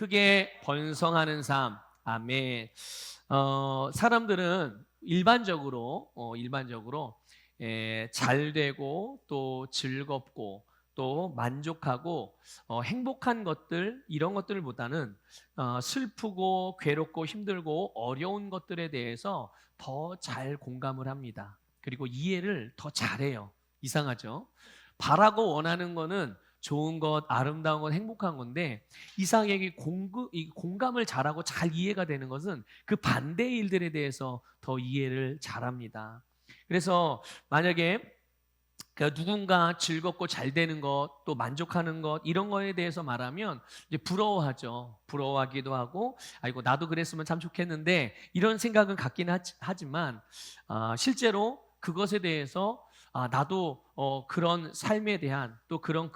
크게 번성하는 삶. 아멘. 사람들은 일반적으로 잘 되고 또 즐겁고 또 만족하고 행복한 것들 이런 것들보다는 슬프고 괴롭고 힘들고 어려운 것들에 대해서 더 잘 공감을 합니다. 그리고 이해를 더 잘해요. 이상하죠? 바라고 원하는 거는 좋은 것, 아름다운 것, 행복한 건데 이상하게 이 공감을 잘하고 잘 이해가 되는 것은 그 반대의 일들에 대해서 더 이해를 잘합니다. 그래서 만약에 그 누군가 즐겁고 잘 되는 것, 또 만족하는 것 이런 거에 대해서 말하면 이제 부러워하죠. 부러워하기도 하고, 아이고 나도 그랬으면 참 좋겠는데 이런 생각은 갖긴 하지만 실제로 그것에 대해서 나도 그런 삶에 대한 또 그런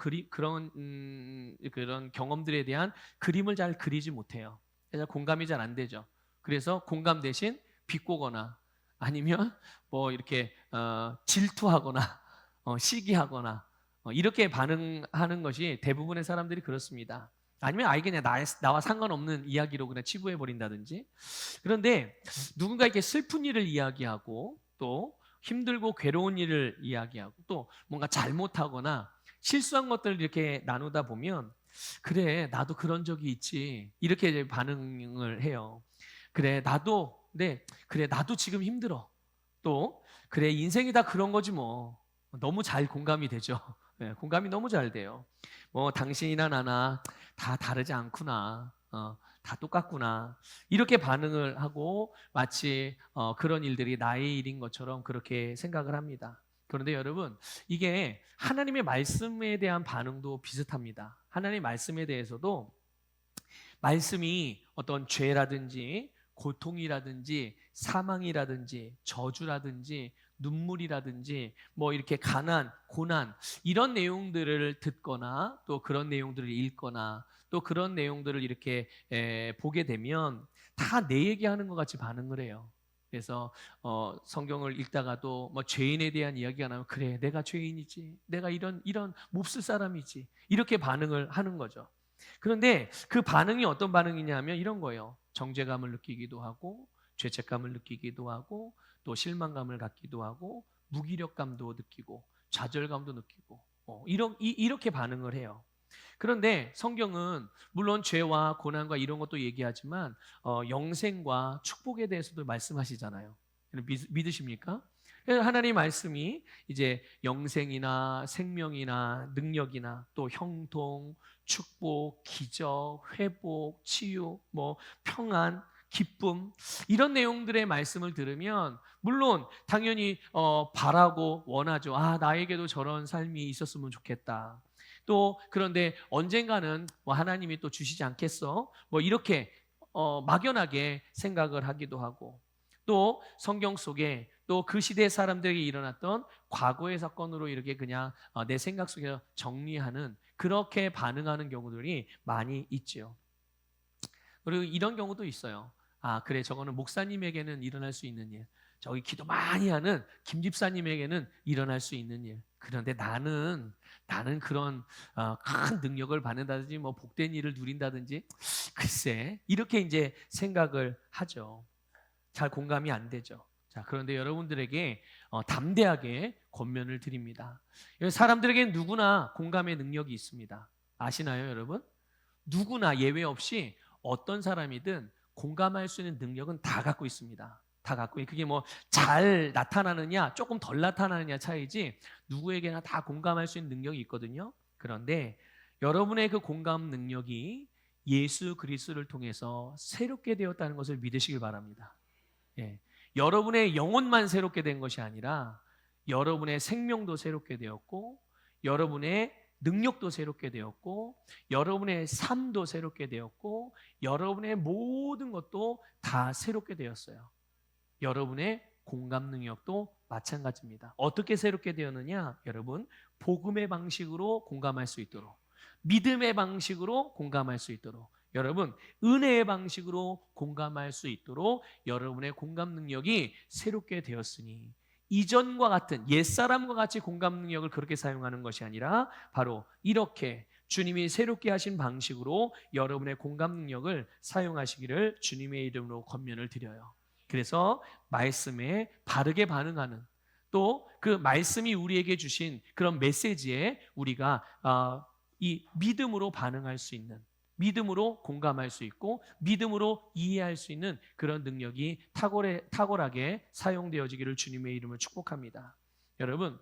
경험들에 대한 그림을 잘 그리지 못해요. 그래서 공감이 잘 안 되죠. 그래서 공감 대신 비꼬거나 아니면 뭐 이렇게 질투하거나 시기하거나 이렇게 반응하는 것이 대부분의 사람들이 그렇습니다. 아니면 아예 그냥 나와 상관없는 이야기로 그냥 치부해 버린다든지. 그런데 누군가 이렇게 슬픈 일을 이야기하고 또 힘들고 괴로운 일을 이야기하고 또 뭔가 잘못하거나 실수한 것들을 이렇게 나누다 보면 그래 나도 그런 적이 있지 이렇게 이제 반응을 해요. 그래 나도 지금 힘들어. 또 그래 인생이 다 그런 거지 뭐. 너무 잘 공감이 되죠. 네, 공감이 너무 잘 돼요. 뭐 당신이나 나나 다 다르지 않구나. 다 똑같구나. 이렇게 반응을 하고 마치 그런 일들이 나의 일인 것처럼 그렇게 생각을 합니다. 그런데 여러분, 이게 하나님의 말씀에 대한 반응도 비슷합니다. 하나님의 말씀에 대해서도 말씀이 어떤 죄라든지 고통이라든지 사망이라든지 저주라든지 눈물이라든지 뭐 이렇게 가난, 고난 이런 내용들을 듣거나 또 그런 내용들을 읽거나 또 그런 내용들을 이렇게 보게 되면 다 내 얘기하는 것 같이 반응을 해요. 그래서 성경을 읽다가도 뭐 죄인에 대한 이야기가 나면 그래 내가 죄인이지 내가 이런 몹쓸 사람이지 이렇게 반응을 하는 거죠. 그런데 그 반응이 어떤 반응이냐면 이런 거예요. 정죄감을 느끼기도 하고 죄책감을 느끼기도 하고 또 실망감을 갖기도 하고 무기력감도 느끼고 좌절감도 느끼고 이렇게 반응을 해요. 그런데 성경은 물론 죄와 고난과 이런 것도 얘기하지만 영생과 축복에 대해서도 말씀하시잖아요. 믿으십니까? 그래서 하나님 말씀이 이제 영생이나 생명이나 능력이나 또 형통, 축복, 기적, 회복, 치유, 뭐 평안, 기쁨 이런 내용들의 말씀을 들으면 물론 당연히 바라고 원하죠. 나에게도 저런 삶이 있었으면 좋겠다. 또 그런데 언젠가는 뭐 하나님이 또 주시지 않겠어? 뭐 이렇게 막연하게 생각을 하기도 하고 또 성경 속에 또 그 시대 사람들에게 일어났던 과거의 사건으로 이렇게 그냥 내 생각 속에서 정리하는 그렇게 반응하는 경우들이 많이 있죠. 그리고 이런 경우도 있어요. 그래 저거는 목사님에게는 일어날 수 있는 일. 저기 기도 많이 하는 김 집사님에게는 일어날 수 있는 일. 그런데 나는 그런 큰 능력을 받는다든지 뭐 복된 일을 누린다든지 글쎄 이렇게 이제 생각을 하죠. 잘 공감이 안 되죠. 자, 그런데 여러분들에게 담대하게 권면을 드립니다. 사람들에게 누구나 공감의 능력이 있습니다. 아시나요, 여러분? 누구나 예외 없이 어떤 사람이든 공감할 수 있는 능력은 다 갖고 있습니다. 다 갖고 그게 뭐 잘 나타나느냐, 조금 덜 나타나느냐 차이지 누구에게나 다 공감할 수 있는 능력이 있거든요. 그런데 여러분의 그 공감 능력이 예수 그리스도를 통해서 새롭게 되었다는 것을 믿으시길 바랍니다. 예. 여러분의 영혼만 새롭게 된 것이 아니라 여러분의 생명도 새롭게 되었고 여러분의 능력도 새롭게 되었고 여러분의 삶도 새롭게 되었고 여러분의 모든 것도 다 새롭게 되었어요. 여러분의 공감 능력도 마찬가지입니다. 어떻게 새롭게 되었느냐? 여러분, 복음의 방식으로 공감할 수 있도록 믿음의 방식으로 공감할 수 있도록 여러분, 은혜의 방식으로 공감할 수 있도록 여러분의 공감 능력이 새롭게 되었으니 이전과 같은 옛사람과 같이 공감 능력을 그렇게 사용하는 것이 아니라 바로 이렇게 주님이 새롭게 하신 방식으로 여러분의 공감 능력을 사용하시기를 주님의 이름으로 권면을 드려요. 그래서 말씀에 바르게 반응하는, 또 그 말씀이 우리에게 주신 그런 메시지에 우리가 이 믿음으로 반응할 수 있는, 믿음으로 공감할 수 있고 믿음으로 이해할 수 있는 그런 능력이 탁월하게 사용되어지기를 주님의 이름을 축복합니다. 여러분,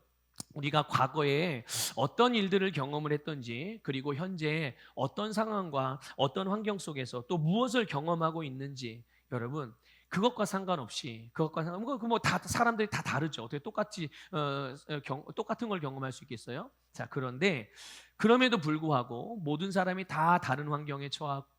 우리가 과거에 어떤 일들을 경험을 했던지, 그리고 현재 어떤 상황과 어떤 환경 속에서 또 무엇을 경험하고 있는지, 여러분 그것과 상관없이, 다 사람들이 다 다르죠. 어떻게 똑같이 똑같은 걸 경험할 수 있겠어요? 자, 그런데 그럼에도 불구하고 모든 사람이 다 다른 환경에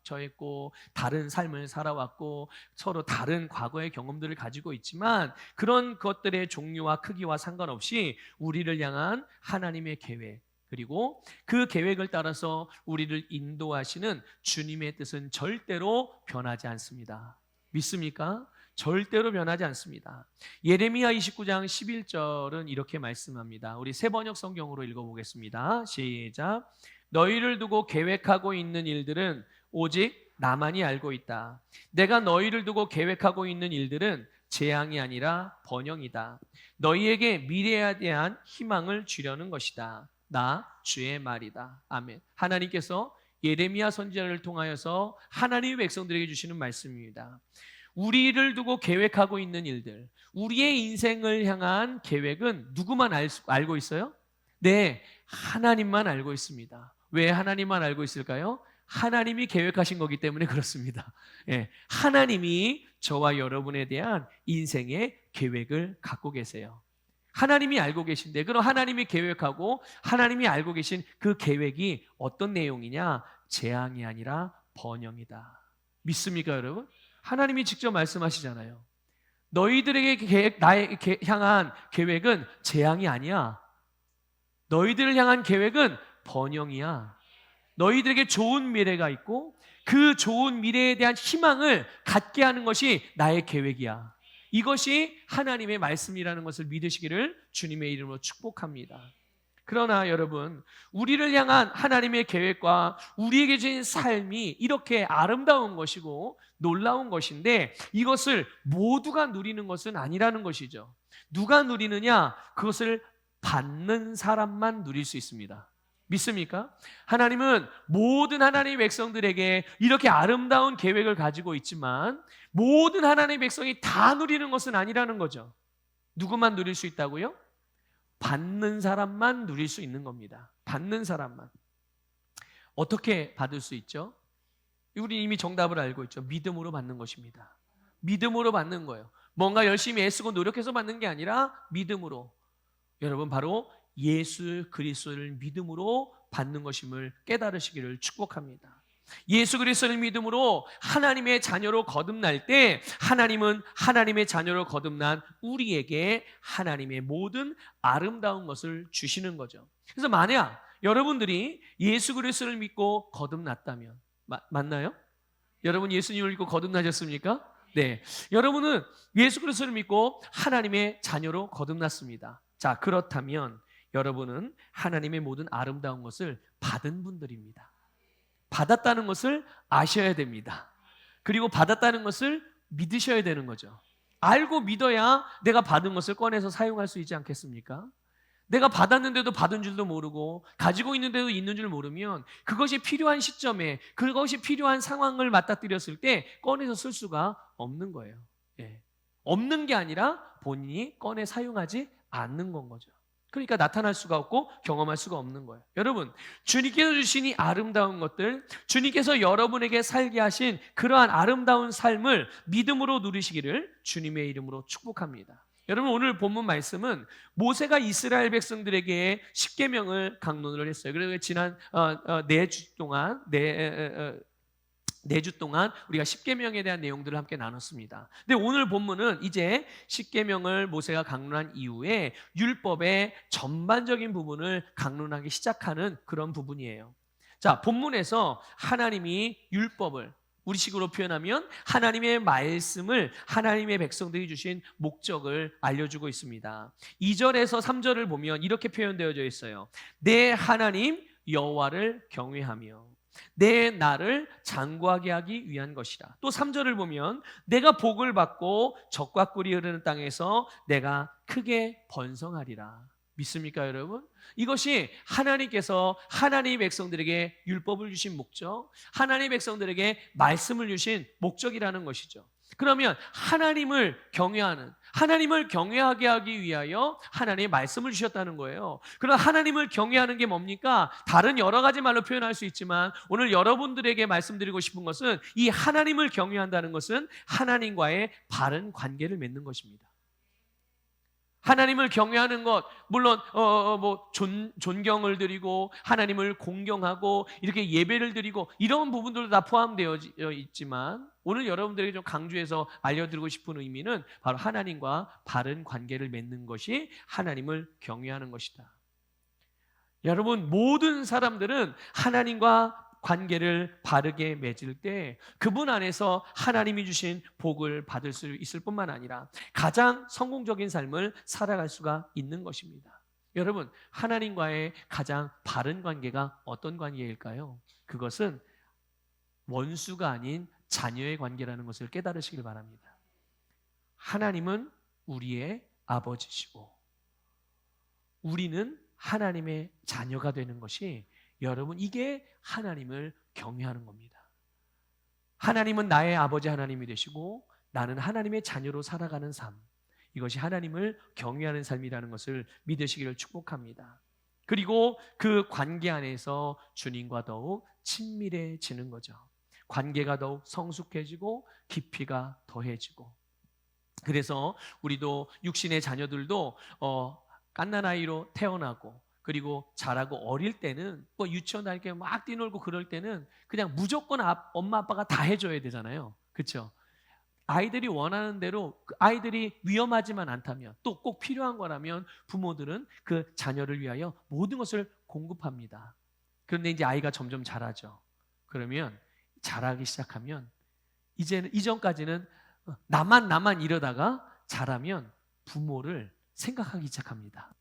처했고 다른 삶을 살아왔고 서로 다른 과거의 경험들을 가지고 있지만, 그런 것들의 종류와 크기와 상관없이 우리를 향한 하나님의 계획, 그리고 그 계획을 따라서 우리를 인도하시는 주님의 뜻은 절대로 변하지 않습니다. 믿습니까? 절대로 변하지 않습니다. 예레미야 29장 11절은 이렇게 말씀합니다. 우리 새번역 성경으로 읽어보겠습니다. 시작. 너희를 두고 계획하고 있는 일들은 오직 나만이 알고 있다. 내가 너희를 두고 계획하고 있는 일들은 재앙이 아니라 번영이다. 너희에게 미래에 대한 희망을 주려는 것이다. 나 주의 말이다. 아멘. 하나님께서 예레미야 선지자를 통하여서 하나님의 백성들에게 주시는 말씀입니다. 우리를 두고 계획하고 있는 일들, 우리의 인생을 향한 계획은 누구만 알고 있어요? 네, 하나님만 알고 있습니다. 왜 하나님만 알고 있을까요? 하나님이 계획하신 거기 때문에 그렇습니다. 예, 하나님이 저와 여러분에 대한 인생의 계획을 갖고 계세요. 하나님이 알고 계신데, 그럼 하나님이 계획하고 하나님이 알고 계신 그 계획이 어떤 내용이냐? 재앙이 아니라 번영이다. 믿습니까, 여러분? 하나님이 직접 말씀하시잖아요. 너희들에게 향한 계획은 재앙이 아니야. 너희들을 향한 계획은 번영이야. 너희들에게 좋은 미래가 있고 그 좋은 미래에 대한 희망을 갖게 하는 것이 나의 계획이야. 이것이 하나님의 말씀이라는 것을 믿으시기를 주님의 이름으로 축복합니다. 그러나 여러분, 우리를 향한 하나님의 계획과 우리에게 주신 삶이 이렇게 아름다운 것이고 놀라운 것인데, 이것을 모두가 누리는 것은 아니라는 것이죠. 누가 누리느냐? 그것을 받는 사람만 누릴 수 있습니다. 믿습니까? 하나님은 모든 하나님의 백성들에게 이렇게 아름다운 계획을 가지고 있지만 모든 하나님의 백성이 다 누리는 것은 아니라는 거죠. 누구만 누릴 수 있다고요? 받는 사람만 누릴 수 있는 겁니다. 받는 사람만. 어떻게 받을 수 있죠? 우리 이미 정답을 알고 있죠. 믿음으로 받는 것입니다. 믿음으로 받는 거예요. 뭔가 열심히 애쓰고 노력해서 받는 게 아니라 믿음으로. 여러분, 바로 예수 그리스도를 믿음으로 받는 것임을 깨달으시기를 축복합니다. 예수 그리스도를 믿음으로 하나님의 자녀로 거듭날 때 하나님은 하나님의 자녀로 거듭난 우리에게 하나님의 모든 아름다운 것을 주시는 거죠. 그래서 만약 여러분들이 예수 그리스도를 믿고 거듭났다면, 맞나요? 여러분 예수님을 믿고 거듭나셨습니까? 네. 여러분은 예수 그리스도를 믿고 하나님의 자녀로 거듭났습니다. 자, 그렇다면 여러분은 하나님의 모든 아름다운 것을 받은 분들입니다. 받았다는 것을 아셔야 됩니다. 그리고 받았다는 것을 믿으셔야 되는 거죠. 알고 믿어야 내가 받은 것을 꺼내서 사용할 수 있지 않겠습니까? 내가 받았는데도 받은 줄도 모르고 가지고 있는데도 있는 줄 모르면 그것이 필요한 시점에, 그것이 필요한 상황을 맞닥뜨렸을 때 꺼내서 쓸 수가 없는 거예요. 예. 없는 게 아니라 본인이 꺼내 사용하지 않는 건 거죠. 그러니까 나타날 수가 없고 경험할 수가 없는 거예요. 여러분, 주님께서 주신 이 아름다운 것들, 주님께서 여러분에게 살게 하신 그러한 아름다운 삶을 믿음으로 누리시기를 주님의 이름으로 축복합니다. 여러분, 오늘 본문 말씀은 모세가 이스라엘 백성들에게 십계명을 강론을 했어요. 그래서 지난 4주 동안 우리가 십계명에 대한 내용들을 함께 나눴습니다. 근데 오늘 본문은 이제 십계명을 모세가 강론한 이후에 율법의 전반적인 부분을 강론하기 시작하는 그런 부분이에요. 자, 본문에서 하나님이 율법을, 우리식으로 표현하면 하나님의 말씀을 하나님의 백성들이 주신 목적을 알려주고 있습니다. 2절에서 3절을 보면 이렇게 표현되어져 있어요. 내 하나님 여호와를 경외하며 내 나를 장구하게 하기 위한 것이라. 또 3절을 보면 내가 복을 받고 적과 꿀이 흐르는 땅에서 내가 크게 번성하리라. 믿습니까, 여러분? 이것이 하나님께서 하나님의 백성들에게 율법을 주신 목적, 하나님의 백성들에게 말씀을 주신 목적이라는 것이죠. 그러면 하나님을 경외하는, 하나님을 경외하게 하기 위하여 하나님의 말씀을 주셨다는 거예요. 그럼 하나님을 경외하는 게 뭡니까? 다른 여러 가지 말로 표현할 수 있지만 오늘 여러분들에게 말씀드리고 싶은 것은 이 하나님을 경외한다는 것은 하나님과의 바른 관계를 맺는 것입니다. 하나님을 경외하는 것, 물론 존경을 드리고 하나님을 공경하고 이렇게 예배를 드리고 이런 부분들도 다 포함되어 있지만 오늘 여러분들에게 좀 강조해서 알려드리고 싶은 의미는 바로 하나님과 바른 관계를 맺는 것이 하나님을 경외하는 것이다. 여러분, 모든 사람들은 하나님과 관계를 바르게 맺을 때 그분 안에서 하나님이 주신 복을 받을 수 있을 뿐만 아니라 가장 성공적인 삶을 살아갈 수가 있는 것입니다. 여러분, 하나님과의 가장 바른 관계가 어떤 관계일까요? 그것은 원수가 아닌 자녀의 관계라는 것을 깨달으시길 바랍니다. 하나님은 우리의 아버지시고 우리는 하나님의 자녀가 되는 것이, 여러분, 이게 하나님을 경외하는 겁니다. 하나님은 나의 아버지 하나님이 되시고 나는 하나님의 자녀로 살아가는 삶, 이것이 하나님을 경외하는 삶이라는 것을 믿으시기를 축복합니다. 그리고 그 관계 안에서 주님과 더욱 친밀해지는 거죠. 관계가 더욱 성숙해지고 깊이가 더해지고, 그래서 우리도 육신의 자녀들도 갓난아이로 태어나고 그리고 자라고 어릴 때는 뭐 유치원 다닐 때 막 뛰놀고 그럴 때는 그냥 무조건 엄마 아빠가 다 해줘야 되잖아요. 그렇죠? 아이들이 원하는 대로, 아이들이 위험하지만 않다면 또 꼭 필요한 거라면 부모들은 그 자녀를 위하여 모든 것을 공급합니다. 그런데 이제 아이가 점점 자라죠. 그러면 자라기 시작하면 이전까지는 나만 이러다가 자라면 부모를 생각하기 시작합니다.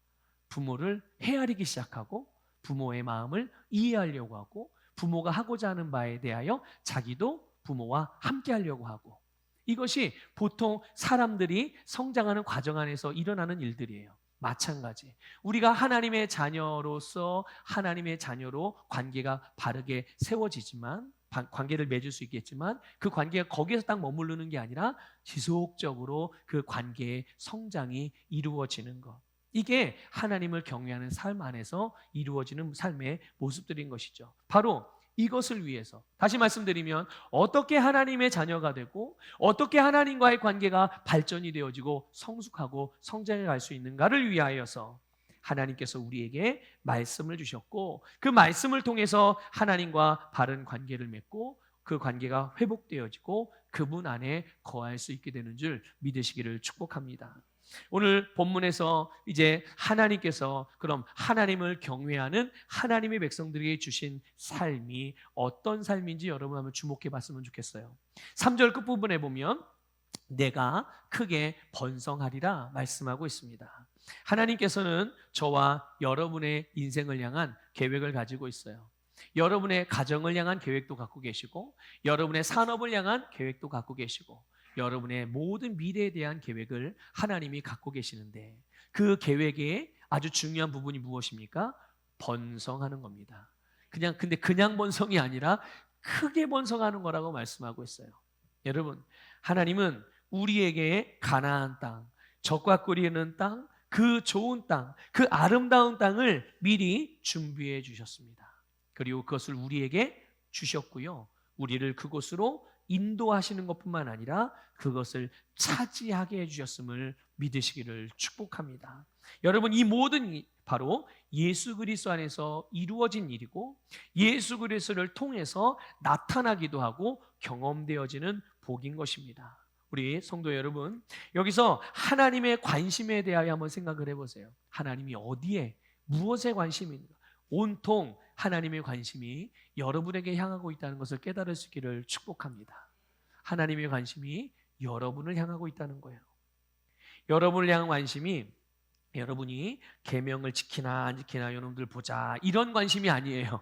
부모를 헤아리기 시작하고 부모의 마음을 이해하려고 하고 부모가 하고자 하는 바에 대하여 자기도 부모와 함께 하려고 하고, 이것이 보통 사람들이 성장하는 과정 안에서 일어나는 일들이에요. 마찬가지, 우리가 하나님의 자녀로서 하나님의 자녀로 관계가 바르게 세워지지만, 관계를 맺을 수 있겠지만 그 관계가 거기에서 딱 머무르는 게 아니라 지속적으로 그 관계의 성장이 이루어지는 것, 이게 하나님을 경외하는 삶 안에서 이루어지는 삶의 모습들인 것이죠. 바로 이것을 위해서 다시 말씀드리면 어떻게 하나님의 자녀가 되고 어떻게 하나님과의 관계가 발전이 되어지고 성숙하고 성장해 갈 수 있는가를 위하여서 하나님께서 우리에게 말씀을 주셨고, 그 말씀을 통해서 하나님과 바른 관계를 맺고 그 관계가 회복되어지고 그분 안에 거할 수 있게 되는 줄 믿으시기를 축복합니다. 오늘 본문에서 이제 하나님께서 그럼 하나님을 경외하는 하나님의 백성들에게 주신 삶이 어떤 삶인지 여러분 한번 주목해 봤으면 좋겠어요. 3절 끝부분에 보면 내가 크게 번성하리라 말씀하고 있습니다. 하나님께서는 저와 여러분의 인생을 향한 계획을 가지고 있어요. 여러분의 가정을 향한 계획도 갖고 계시고 여러분의 산업을 향한 계획도 갖고 계시고 여러분의 모든 미래에 대한 계획을 하나님이 갖고 계시는데, 그 계획의 아주 중요한 부분이 무엇입니까? 번성하는 겁니다. 근데 그냥 번성이 아니라 크게 번성하는 거라고 말씀하고 있어요. 여러분, 하나님은 우리에게 가나안 땅, 젖과 꿀이 흐르는 땅, 그 좋은 땅, 그 아름다운 땅을 미리 준비해 주셨습니다. 그리고 그것을 우리에게 주셨고요, 우리를 그곳으로 인도하시는 것뿐만 아니라 그것을 차지하게 해주셨음을 믿으시기를 축복합니다. 여러분, 이 모든 바로 예수 그리스도 안에서 이루어진 일이고 예수 그리스도를 통해서 나타나기도 하고 경험되어지는 복인 것입니다. 우리 성도 여러분, 여기서 하나님의 관심에 대하여 한번 생각을 해보세요. 하나님이 어디에 무엇에 관심이 있는가? 온통 하나님의 관심이 여러분에게 향하고 있다는 것을 깨달을 수 있기를 축복합니다. 하나님의 관심이 여러분을 향하고 있다는 거예요. 여러분을 향한 관심이 여러분이 계명을 지키나 안 지키나 여러분들 보자 이런 관심이 아니에요.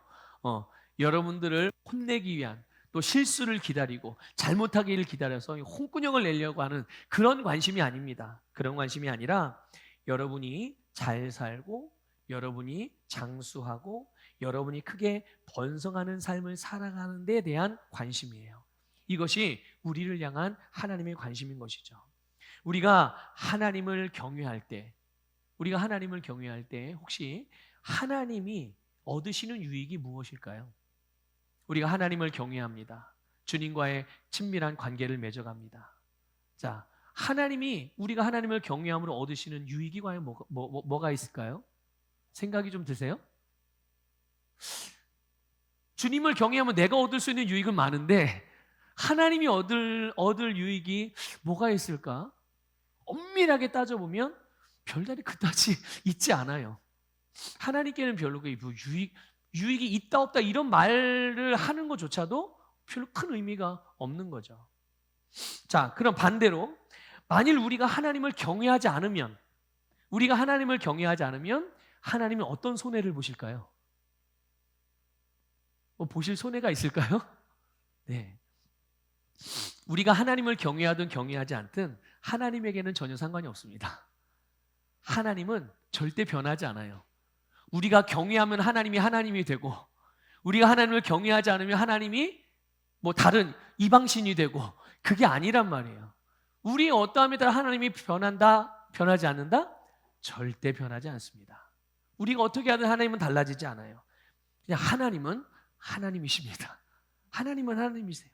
여러분들을 혼내기 위한 또 실수를 기다리고 잘못하기를 기다려서 홍군형을 내려고 하는 그런 관심이 아닙니다. 그런 관심이 아니라 여러분이 잘 살고 여러분이 장수하고 여러분이 크게 번성하는 삶을 살아가는 데 대한 관심이에요. 이것이 우리를 향한 하나님의 관심인 것이죠. 우리가 하나님을 경외할 때 혹시 하나님이 얻으시는 유익이 무엇일까요? 우리가 하나님을 경외합니다. 주님과의 친밀한 관계를 맺어갑니다. 자, 우리가 하나님을 경외함으로 얻으시는 유익이 과연 뭐가 있을까요? 생각이 좀 드세요? 주님을 경외하면 내가 얻을 수 있는 유익은 많은데 하나님이 얻을 유익이 뭐가 있을까? 엄밀하게 따져보면 별다리 그다지 있지 않아요. 하나님께는 별로 유익이 있다 없다 이런 말을 하는 것조차도 별로 큰 의미가 없는 거죠. 자, 그럼 반대로 만일 우리가 하나님을 경외하지 않으면 하나님은 어떤 손해를 보실까요? 보실 손해가 있을까요? 네. 우리가 하나님을 경외하든 경외하지 않든 하나님에게는 전혀 상관이 없습니다. 하나님은 절대 변하지 않아요. 우리가 경외하면 하나님이 되고 우리가 하나님을 경외하지 않으면 하나님이 다른 이방신이 되고 그게 아니란 말이에요. 우리의 어떠함에 따라 하나님이 변한다, 변하지 않는다? 절대 변하지 않습니다. 우리가 어떻게 하든 하나님은 달라지지 않아요. 그냥 하나님은 하나님이십니다. 하나님은 하나님이세요.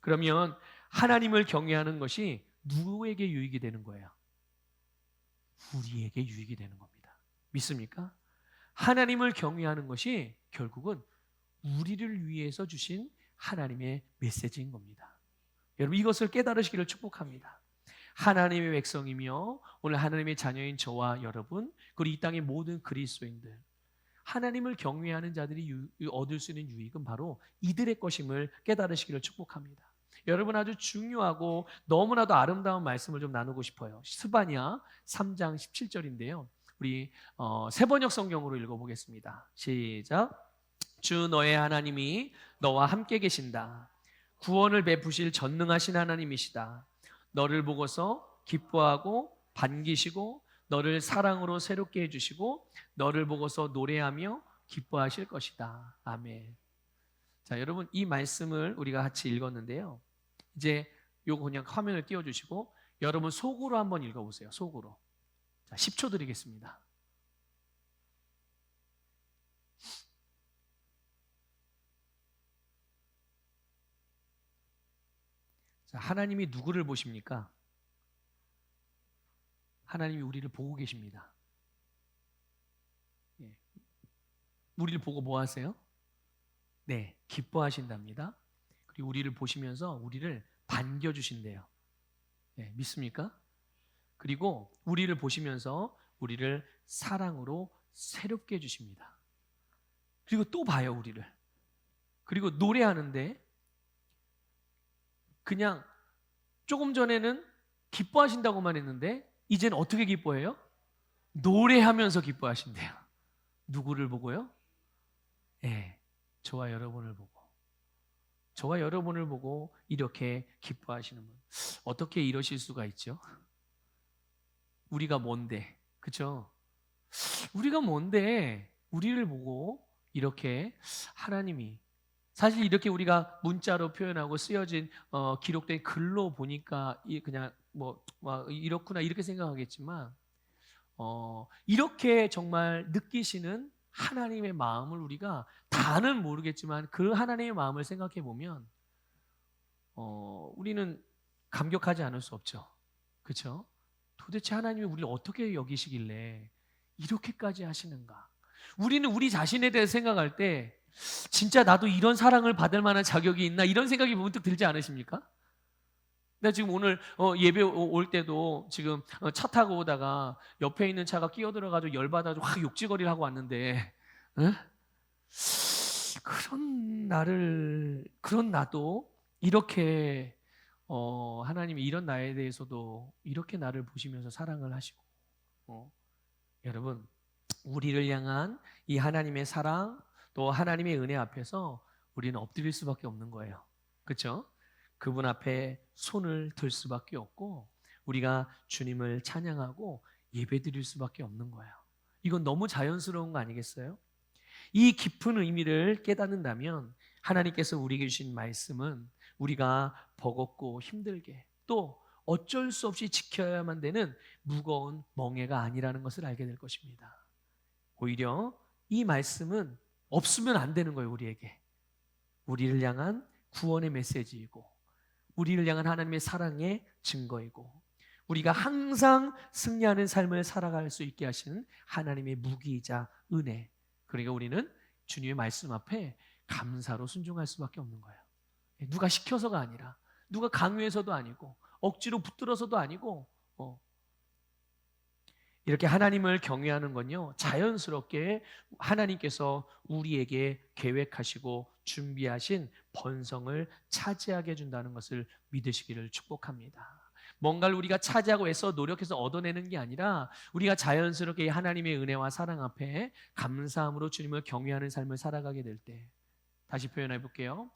그러면 하나님을 경외하는 것이 누구에게 유익이 되는 거예요? 우리에게 유익이 되는 겁니다. 믿습니까? 하나님을 경외하는 것이 결국은 우리를 위해서 주신 하나님의 메시지인 겁니다. 여러분 이것을 깨달으시기를 축복합니다. 하나님의 백성이며 오늘 하나님의 자녀인 저와 여러분 그리고 이 땅의 모든 그리스도인들 하나님을 경외하는 자들이 얻을 수 있는 유익은 바로 이들의 것임을 깨달으시기를 축복합니다. 여러분 아주 중요하고 너무나도 아름다운 말씀을 좀 나누고 싶어요. 스바냐 3장 17절인데요. 우리 새번역 성경으로 읽어보겠습니다. 시작. 주 너의 하나님이 너와 함께 계신다. 구원을 베푸실 전능하신 하나님이시다. 너를 보고서 기뻐하고 반기시고 너를 사랑으로 새롭게 해주시고 너를 보고서 노래하며 기뻐하실 것이다. 아멘. 자, 여러분 이 말씀을 우리가 같이 읽었는데요. 이제 요거 그냥 화면을 띄워주시고 여러분 속으로 한번 읽어보세요. 속으로. 자, 10초 드리겠습니다. 자, 하나님이 누구를 보십니까? 하나님이 우리를 보고 계십니다. 예. 우리를 보고 뭐 하세요? 네, 기뻐하신답니다. 그리고 우리를 보시면서 우리를 반겨주신대요. 네, 믿습니까? 그리고 우리를 보시면서 우리를 사랑으로 새롭게 해주십니다. 그리고 또 봐요, 우리를. 그리고 노래하는데 그냥 조금 전에는 기뻐하신다고만 했는데 이제는 어떻게 기뻐해요? 노래하면서 기뻐하신대요. 누구를 보고요? 네, 저와 여러분을 보고. 저와 여러분을 보고 이렇게 기뻐하시는 분. 어떻게 이러실 수가 있죠? 우리가 뭔데? 그렇죠? 우리가 뭔데 우리를 보고 이렇게 하나님이 사실 이렇게 우리가 문자로 표현하고 쓰여진 기록된 글로 보니까 그냥 이렇구나 이렇게 생각하겠지만 이렇게 정말 느끼시는 하나님의 마음을 우리가 다는 모르겠지만 그 하나님의 마음을 생각해 보면 우리는 감격하지 않을 수 없죠. 그렇죠? 도대체 하나님이 우리를 어떻게 여기시길래 이렇게까지 하시는가? 우리는 우리 자신에 대해서 생각할 때 진짜 나도 이런 사랑을 받을 만한 자격이 있나 이런 생각이 문득 들지 않으십니까? 나 지금 오늘 예배 올 때도 지금 차 타고 오다가 옆에 있는 차가 끼어들어가지고 열받아가지고 확 욕지거리를 하고 왔는데 응? 그런 나도 이렇게 하나님이 이런 나에 대해서도 이렇게 나를 보시면서 사랑을 하시고 여러분, 우리를 향한 이 하나님의 사랑 또 하나님의 은혜 앞에서 우리는 엎드릴 수밖에 없는 거예요. 그렇죠? 그분 앞에 손을 들 수밖에 없고 우리가 주님을 찬양하고 예배드릴 수밖에 없는 거예요. 이건 너무 자연스러운 거 아니겠어요? 이 깊은 의미를 깨닫는다면 하나님께서 우리에게 주신 말씀은 우리가 버겁고 힘들게 또 어쩔 수 없이 지켜야만 되는 무거운 멍에가 아니라는 것을 알게 될 것입니다. 오히려 이 말씀은 없으면 안 되는 거예요. 우리에게. 우리를 향한 구원의 메시지이고 우리를 향한 하나님의 사랑의 증거이고 우리가 항상 승리하는 삶을 살아갈 수 있게 하시는 하나님의 무기이자 은혜. 그러니까 우리는 주님의 말씀 앞에 감사로 순종할 수밖에 없는 거예요. 누가 시켜서가 아니라 누가 강요해서도 아니고 억지로 붙들어서도 아니고 이렇게 하나님을 경외하는 건요 자연스럽게 하나님께서 우리에게 계획하시고 준비하신 번성을 차지하게 해준다는 것을 믿으시기를 축복합니다. 뭔가를 우리가 차지하고 애써 노력해서 얻어내는 게 아니라 우리가 자연스럽게 하나님의 은혜와 사랑 앞에 감사함으로 주님을 경외하는 삶을 살아가게 될 때, 다시 표현해 볼게요.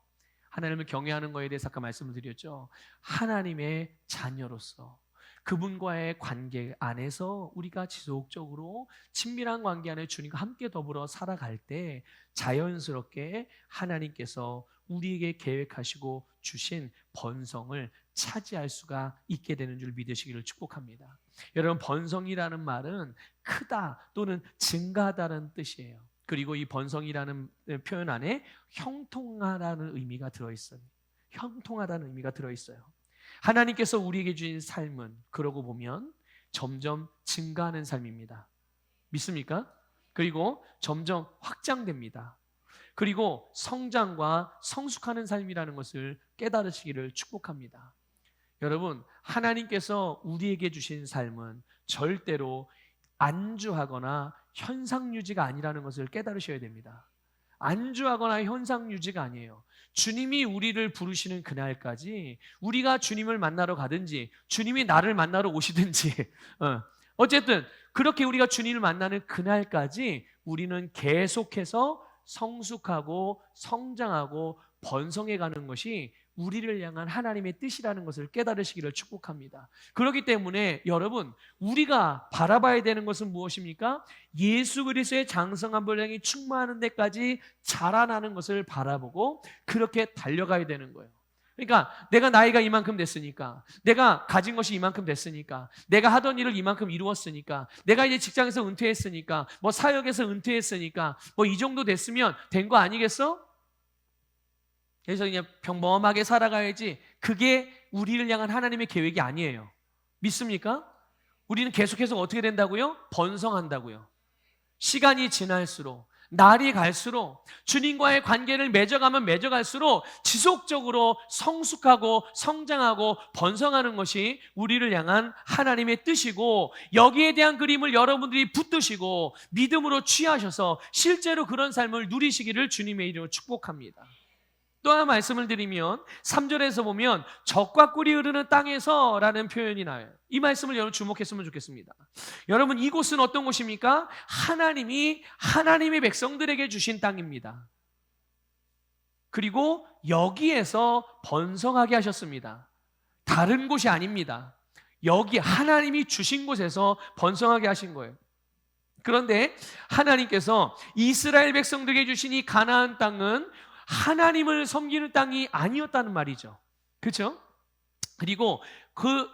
하나님을 경외하는 것에 대해서 아까 말씀을 드렸죠. 하나님의 자녀로서 그분과의 관계 안에서 우리가 지속적으로 친밀한 관계 안에 주님과 함께 더불어 살아갈 때 자연스럽게 하나님께서 우리에게 계획하시고 주신 번성을 차지할 수가 있게 되는 줄 믿으시기를 축복합니다. 여러분, 번성이라는 말은 크다 또는 증가하다는 뜻이에요. 그리고 이 번성이라는 표현 안에 형통하다는 의미가 들어있어요. 형통하다는 의미가 들어있어요. 하나님께서 우리에게 주신 삶은 그러고 보면 점점 증가하는 삶입니다. 믿습니까? 그리고 점점 확장됩니다. 그리고 성장과 성숙하는 삶이라는 것을 깨달으시기를 축복합니다. 여러분, 하나님께서 우리에게 주신 삶은 절대로 안주하거나 현상유지가 아니라는 것을 깨달으셔야 됩니다. 안주하거나 현상유지가 아니에요. 주님이 우리를 부르시는 그날까지 우리가 주님을 만나러 가든지 주님이 나를 만나러 오시든지 어쨌든 그렇게 우리가 주님을 만나는 그날까지 우리는 계속해서 성숙하고 성장하고 번성해가는 것이 우리를 향한 하나님의 뜻이라는 것을 깨달으시기를 축복합니다. 그렇기 때문에 여러분, 우리가 바라봐야 되는 것은 무엇입니까? 예수 그리스도의 장성한 분량이 충만하는 데까지 자라나는 것을 바라보고 그렇게 달려가야 되는 거예요. 그러니까 내가 나이가 이만큼 됐으니까, 내가 가진 것이 이만큼 됐으니까, 내가 하던 일을 이만큼 이루었으니까, 내가 이제 직장에서 은퇴했으니까, 뭐 사역에서 은퇴했으니까, 뭐 이 정도 됐으면 된 거 아니겠어? 그래서 그냥 평범하게 살아가야지. 그게 우리를 향한 하나님의 계획이 아니에요. 믿습니까? 우리는 계속해서 어떻게 된다고요? 번성한다고요. 시간이 지날수록, 날이 갈수록, 주님과의 관계를 맺어가면 맺어갈수록 지속적으로 성숙하고 성장하고 번성하는 것이 우리를 향한 하나님의 뜻이고, 여기에 대한 그림을 여러분들이 붙드시고 믿음으로 취하셔서 실제로 그런 삶을 누리시기를 주님의 이름으로 축복합니다. 또 하나 말씀을 드리면 3절에서 보면 젖과 꿀이 흐르는 땅에서 라는 표현이 나와요. 이 말씀을 여러분 주목했으면 좋겠습니다. 여러분, 이곳은 어떤 곳입니까? 하나님이 하나님의 백성들에게 주신 땅입니다. 그리고 여기에서 번성하게 하셨습니다. 다른 곳이 아닙니다. 여기 하나님이 주신 곳에서 번성하게 하신 거예요. 그런데 하나님께서 이스라엘 백성들에게 주신 이 가나안 땅은 하나님을 섬기는 땅이 아니었다는 말이죠. 그렇죠? 그리고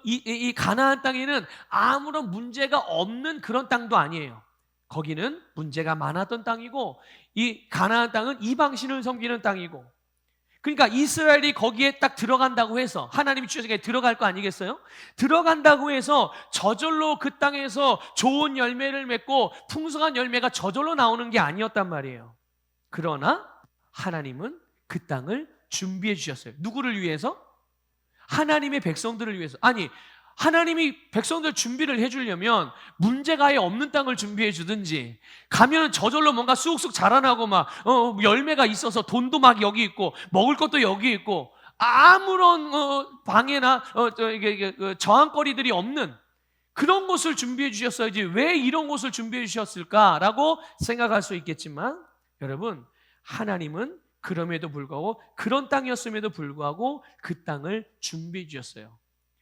이 가나안 땅에는 아무런 문제가 없는 그런 땅도 아니에요. 거기는 문제가 많았던 땅이고, 이 가나안 땅은 이방신을 섬기는 땅이고, 그러니까 이스라엘이 거기에 딱 들어간다고 해서, 하나님이 주셔서 들어갈 거 아니겠어요? 들어간다고 해서 저절로 그 땅에서 좋은 열매를 맺고 풍성한 열매가 저절로 나오는 게 아니었단 말이에요. 그러나 하나님은 그 땅을 준비해 주셨어요. 누구를 위해서? 하나님의 백성들을 위해서. 아니, 하나님이 백성들 준비를 해주려면 문제가 아예 없는 땅을 준비해 주든지, 가면 저절로 뭔가 쑥쑥 자라나고 막 열매가 있어서 돈도 막 여기 있고 먹을 것도 여기 있고 아무런 방해나 저항거리들이 없는 그런 곳을 준비해 주셨어야지 왜 이런 곳을 준비해 주셨을까라고 생각할 수 있겠지만, 여러분, 하나님은 그럼에도 불구하고, 그런 땅이었음에도 불구하고 그 땅을 준비해 주셨어요.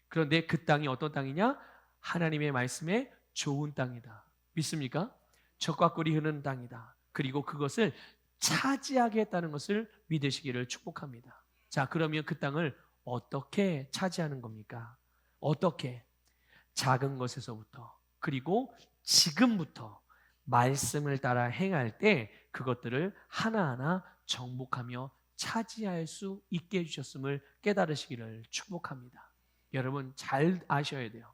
그런데 그 땅이 어떤 땅이냐? 하나님의 말씀에 좋은 땅이다. 믿습니까? 젖과 꿀이 흐르는 땅이다. 그리고 그것을 차지하겠다는 것을 믿으시기를 축복합니다. 자, 그러면 그 땅을 어떻게 차지하는 겁니까? 어떻게? 작은 것에서부터, 그리고 지금부터 말씀을 따라 행할 때 그것들을 하나하나 정복하며 차지할 수 있게 해주셨음을 깨달으시기를 축복합니다. 여러분, 잘 아셔야 돼요.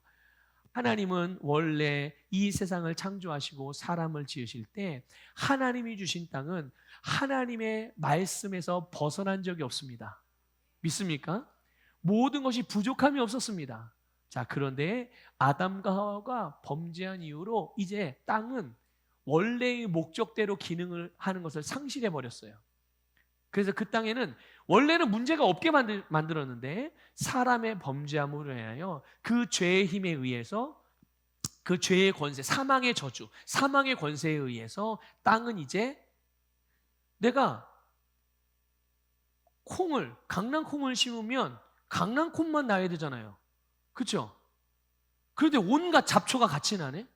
하나님은 원래 이 세상을 창조하시고 사람을 지으실 때 하나님이 주신 땅은 하나님의 말씀에서 벗어난 적이 없습니다. 믿습니까? 모든 것이 부족함이 없었습니다. 자, 그런데 아담과 하와가 범죄한 이후로 이제 땅은 원래의 목적대로 기능을 하는 것을 상실해 버렸어요. 그래서 그 땅에는 원래는 문제가 없게 만들었는데 사람의 범죄함으로 인하여 그 죄의 힘에 의해서, 그 죄의 권세, 사망의 저주, 사망의 권세에 의해서 땅은 이제 내가 강낭콩을 심으면 강낭콩만 나야 되잖아요. 그렇죠? 그런데 온갖 잡초가 같이 나네.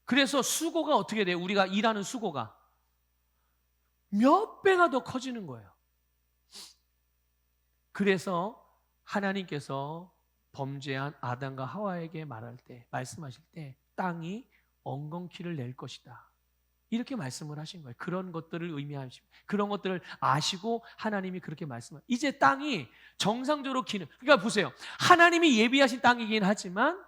그래서 수고가 어떻게 돼요? 우리가 일하는 수고가 몇 배가 더 커지는 거예요. 그래서 하나님께서 범죄한 아담과 하와에게 말씀하실 때 땅이 엉겅퀴를 낼 것이다, 이렇게 말씀을 하신 거예요. 그런 것들을 의미하시고, 그런 것들을 아시고 하나님이 그렇게 말씀하세요. 이제 땅이 정상적으로 그러니까 보세요. 하나님이 예비하신 땅이긴 하지만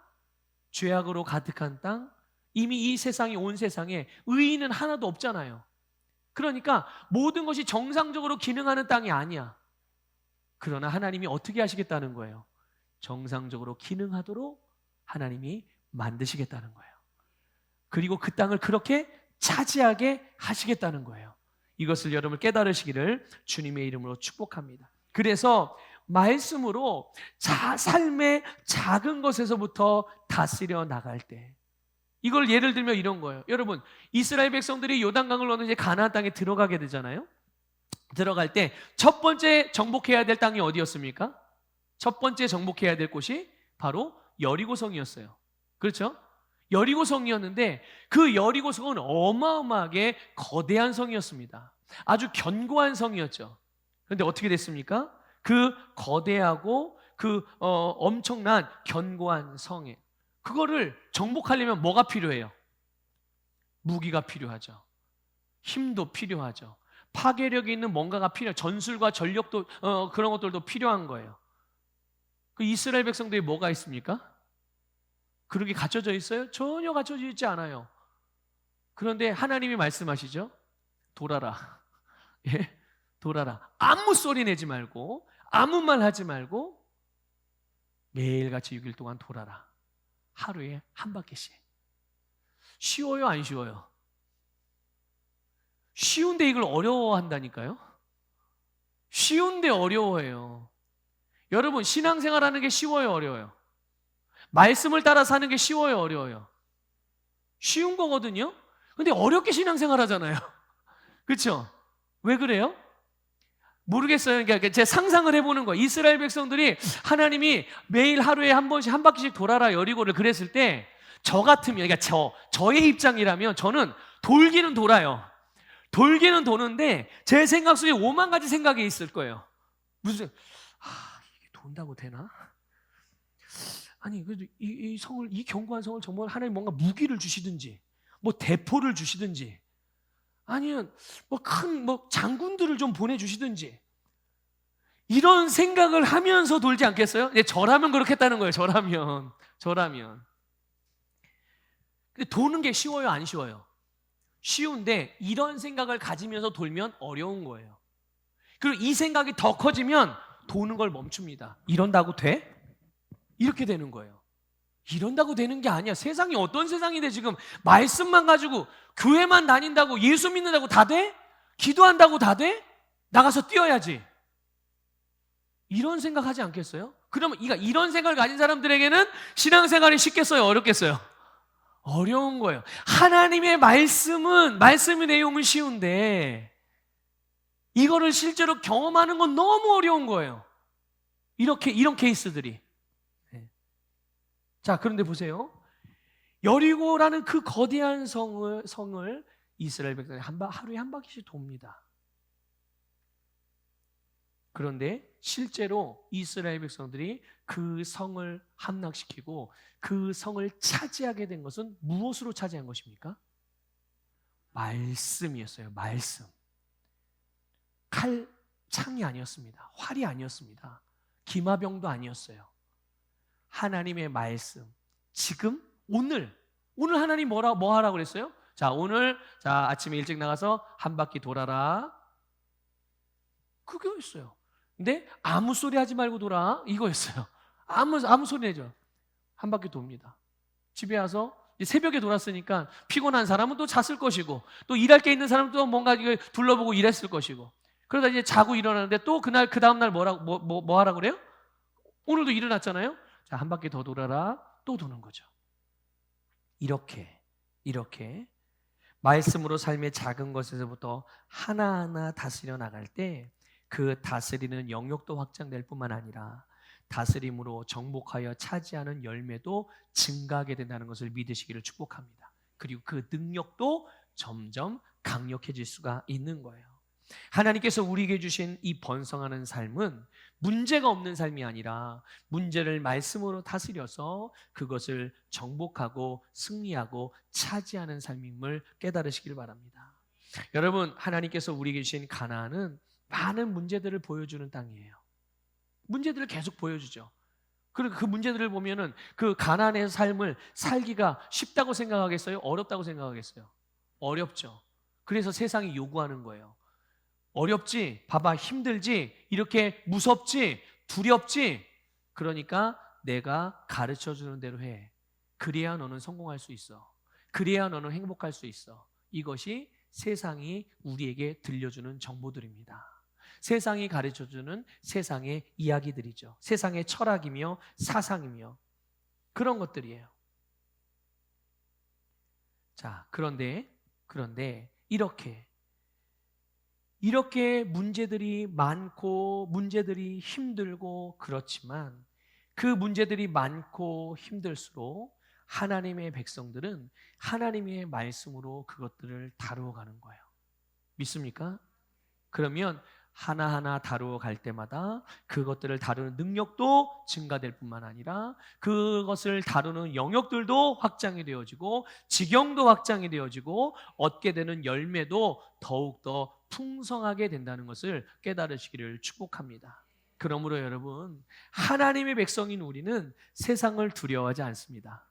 죄악으로 가득한 땅, 이미 이 세상이, 온 세상에 의인은 하나도 없잖아요. 그러니까 모든 것이 정상적으로 기능하는 땅이 아니야. 그러나 하나님이 어떻게 하시겠다는 거예요? 정상적으로 기능하도록 하나님이 만드시겠다는 거예요. 그리고 그 땅을 그렇게 차지하게 하시겠다는 거예요. 이것을 여러분 깨달으시기를 주님의 이름으로 축복합니다. 그래서 말씀으로 삶의 작은 것에서부터 다스려 나갈 때, 이걸 예를 들면 이런 거예요. 여러분, 이스라엘 백성들이 요단강을 건너 이제 가나안 땅에 들어가게 되잖아요. 들어갈 때 첫 번째 정복해야 될 땅이 어디였습니까? 첫 번째 정복해야 될 곳이 바로 여리고성이었어요. 그렇죠? 여리고성이었는데 그 여리고성은 어마어마하게 거대한 성이었습니다. 아주 견고한 성이었죠. 그런데 어떻게 됐습니까? 그 거대하고 그 엄청난 견고한 성에, 그거를 정복하려면 뭐가 필요해요? 무기가 필요하죠. 힘도 필요하죠. 파괴력이 있는 뭔가가 필요해요. 전술과 전력도 그런 것들도 필요한 거예요. 그 이스라엘 백성들이 뭐가 있습니까? 그렇게 갖춰져 있어요? 전혀 갖춰져 있지 않아요. 그런데 하나님이 말씀하시죠. 돌아라. 예? 돌아라. 아무 소리 내지 말고, 아무 말 하지 말고 매일같이 6일 동안 돌아라. 하루에 한 바퀴씩. 쉬워요, 안 쉬워요? 쉬운데 이걸 어려워한다니까요. 쉬운데 어려워해요. 여러분, 신앙생활하는 게 쉬워요, 어려워요? 말씀을 따라 사는 게 쉬워요, 어려워요? 쉬운 거거든요. 근데 어렵게 신앙생활 하잖아요. 그렇죠? 왜 그래요? 모르겠어요. 그러니까 제 상상을 해보는 거예요. 이스라엘 백성들이 하나님이 매일 하루에 한 번씩 한 바퀴씩 돌아라 여리고를 그랬을 때, 저 같으면, 그러니까 저의 입장이라면 저는 돌기는 돌아요. 돌기는 도는데 제 생각 속에 5만 가지 생각이 있을 거예요. 무슨 이게 돈다고 되나? 아니, 그래도 이 성을, 이 견고한 성을 정말 하나님 뭔가 무기를 주시든지, 뭐 대포를 주시든지, 아니면 뭐 큰 장군들을 좀 보내주시든지, 이런 생각을 하면서 돌지 않겠어요? 네, 저라면 그렇겠다는 거예요. 저라면. 근데 도는 게 쉬워요, 안 쉬워요? 쉬운데 이런 생각을 가지면서 돌면 어려운 거예요. 그리고 이 생각이 더 커지면 도는 걸 멈춥니다. 이런다고 돼? 이렇게 되는 거예요. 이런다고 되는 게 아니야. 세상이 어떤 세상인데 지금 말씀만 가지고 교회만 다닌다고, 예수 믿는다고 다 돼? 기도한다고 다 돼? 나가서 뛰어야지. 이런 생각하지 않겠어요? 그러면 이런 생각을 가진 사람들에게는 신앙생활이 쉽겠어요? 어렵겠어요? 어려운 거예요. 하나님의 말씀의 내용은 쉬운데 이거를 실제로 경험하는 건 너무 어려운 거예요. 이런 케이스들이. 자, 그런데 보세요. 여리고라는 그 거대한 성을 이스라엘 백성이 하루에 한 바퀴씩 돕니다. 그런데 실제로 이스라엘 백성들이 그 성을 함락시키고 그 성을 차지하게 된 것은 무엇으로 차지한 것입니까? 말씀이었어요. 말씀. 칼, 창이 아니었습니다. 활이 아니었습니다. 기마병도 아니었어요. 하나님의 말씀. 지금 오늘 하나님 뭐 하라고 그랬어요? 자, 아침에 일찍 나가서 한 바퀴 돌아라. 그거였어요. 근데 아무 소리 하지 말고 돌아. 이거였어요. 아무 소리 내죠. 한 바퀴 돕니다. 집에 와서 새벽에 돌았으니까 피곤한 사람은 또 잤을 것이고 또 일할 게 있는 사람은 또 뭔가 둘러보고 일했을 것이고 그러다 이제 자고 일어나는데 또 그 다음 날 뭐 하라고 그래요? 오늘도 일어났잖아요. 자, 한 바퀴 더 돌아라. 또 도는 거죠. 이렇게 말씀으로 삶의 작은 것에서부터 하나하나 다스려 나갈 때 그 다스리는 영역도 확장될 뿐만 아니라 다스림으로 정복하여 차지하는 열매도 증가하게 된다는 것을 믿으시기를 축복합니다. 그리고 그 능력도 점점 강력해질 수가 있는 거예요. 하나님께서 우리에게 주신 이 번성하는 삶은 문제가 없는 삶이 아니라 문제를 말씀으로 다스려서 그것을 정복하고 승리하고 차지하는 삶임을 깨달으시길 바랍니다. 여러분, 하나님께서 우리에게 주신 가나안은 많은 문제들을 보여주는 땅이에요. 문제들을 계속 보여주죠. 그리고 그 문제들을 보면은 그 가나안의 삶을 살기가 쉽다고 생각하겠어요? 어렵다고 생각하겠어요? 어렵죠. 그래서 세상이 요구하는 거예요. 어렵지? 봐봐, 힘들지? 이렇게 무섭지? 두렵지? 그러니까 내가 가르쳐주는 대로 해. 그래야 너는 성공할 수 있어. 그래야 너는 행복할 수 있어. 이것이 세상이 우리에게 들려주는 정보들입니다. 세상이 가르쳐주는 세상의 이야기들이죠. 세상의 철학이며 사상이며 그런 것들이에요. 자, 그런데 이렇게 문제들이 많고 문제들이 힘들고 그렇지만 그 문제들이 많고 힘들수록 하나님의 백성들은 하나님의 말씀으로 그것들을 다루어 가는 거예요. 믿습니까? 그러면 하나하나 다루어 갈 때마다 그것들을 다루는 능력도 증가될 뿐만 아니라 그것을 다루는 영역들도 확장이 되어지고 지경도 확장이 되어지고 얻게 되는 열매도 더욱더 풍성하게 된다는 것을 깨달으시기를 축복합니다. 그러므로 여러분, 하나님의 백성인 우리는 세상을 두려워하지 않습니다.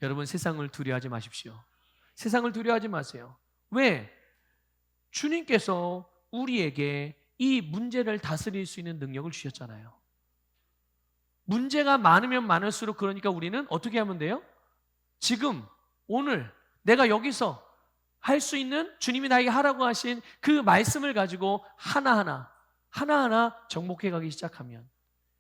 여러분, 세상을 두려워하지 마십시오. 세상을 두려워하지 마세요. 왜? 주님께서 우리에게 이 문제를 다스릴 수 있는 능력을 주셨잖아요. 문제가 많으면 많을수록 그러니까 우리는 어떻게 하면 돼요? 지금, 오늘 내가 여기서 할 수 있는 주님이 나에게 하라고 하신 그 말씀을 가지고 하나하나 정복해 가기 시작하면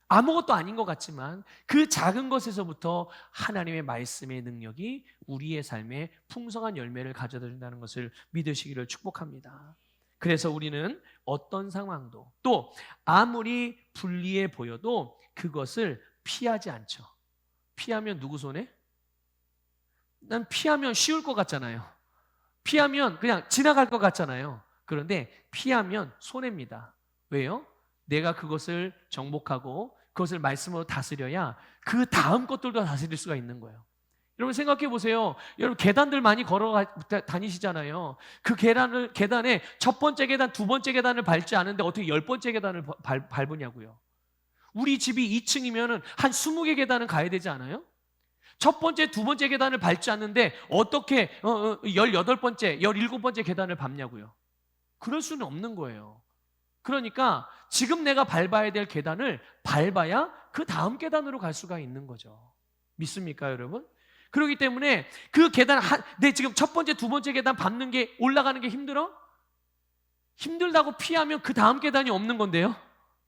아무것도 아닌 것 같지만 그 작은 것에서부터 하나님의 말씀의 능력이 우리의 삶에 풍성한 열매를 가져다 준다는 것을 믿으시기를 축복합니다. 그래서 우리는 어떤 상황도 또 아무리 불리해 보여도 그것을 피하지 않죠. 피하면 누구 손에? 난 피하면 쉬울 것 같잖아요. 피하면 그냥 지나갈 것 같잖아요. 그런데 피하면 손해입니다. 왜요? 내가 그것을 정복하고 그것을 말씀으로 다스려야 그 다음 것들도 다스릴 수가 있는 거예요. 여러분 생각해 보세요. 여러분 계단들 많이 걸어 다니시잖아요. 그 계단에 첫 번째 계단, 두 번째 계단을 밟지 않은데 어떻게 10번째 계단을 밟으냐고요. 우리 집이 2층이면 한 20개 계단은 가야 되지 않아요? 첫 번째, 두 번째 계단을 밟지 않는데 어떻게 18번째, 17번째 계단을 밟냐고요. 그럴 수는 없는 거예요. 그러니까 지금 내가 밟아야 될 계단을 밟아야 그 다음 계단으로 갈 수가 있는 거죠. 믿습니까, 여러분? 그렇기 때문에 그 계단, 내 지금 첫 번째, 두 번째 계단 밟는 게, 올라가는 게 힘들어? 힘들다고 피하면 그 다음 계단이 없는 건데요.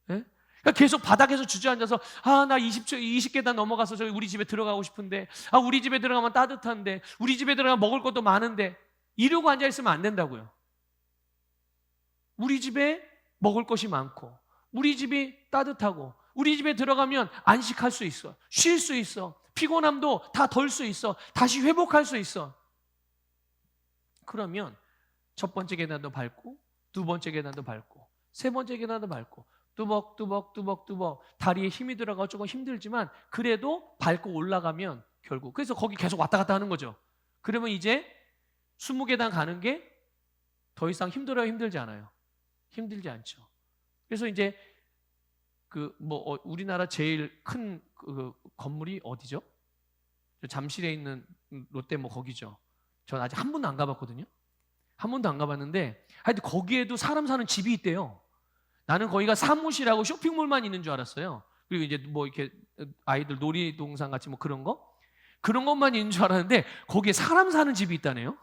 네? 그러니까 계속 바닥에서 주저앉아서 나 20계단 넘어가서 저기 우리 집에 들어가고 싶은데, 우리 집에 들어가면 따뜻한데, 우리 집에 들어가면 먹을 것도 많은데, 이러고 앉아있으면 안 된다고요. 우리 집에 먹을 것이 많고, 우리 집이 따뜻하고, 우리 집에 들어가면 안식할 수 있어, 쉴 수 있어, 피곤함도 다 덜 수 있어, 다시 회복할 수 있어. 그러면 첫 번째 계단도 밟고, 두 번째 계단도 밟고, 세 번째 계단도 밟고, 뚜벅뚜벅 다리에 힘이 들어가고 조금 힘들지만 그래도 밟고 올라가면 결국, 그래서 거기 계속 왔다 갔다 하는 거죠. 그러면 이제 20계단 가는 게 더 이상 힘들어요, 힘들지 않아요? 힘들지 않죠. 그래서 이제 우리나라 제일 큰 건물이 어디죠? 잠실에 있는 롯데 거기죠. 전 아직 한 번도 안 가봤거든요. 한 번도 안 가봤는데 하여튼 거기에도 사람 사는 집이 있대요. 나는 거기가 사무실하고 쇼핑몰만 있는 줄 알았어요. 그리고 이제 이렇게 아이들 놀이동산 같이 그런 것만 있는 줄 알았는데 거기에 사람 사는 집이 있다네요.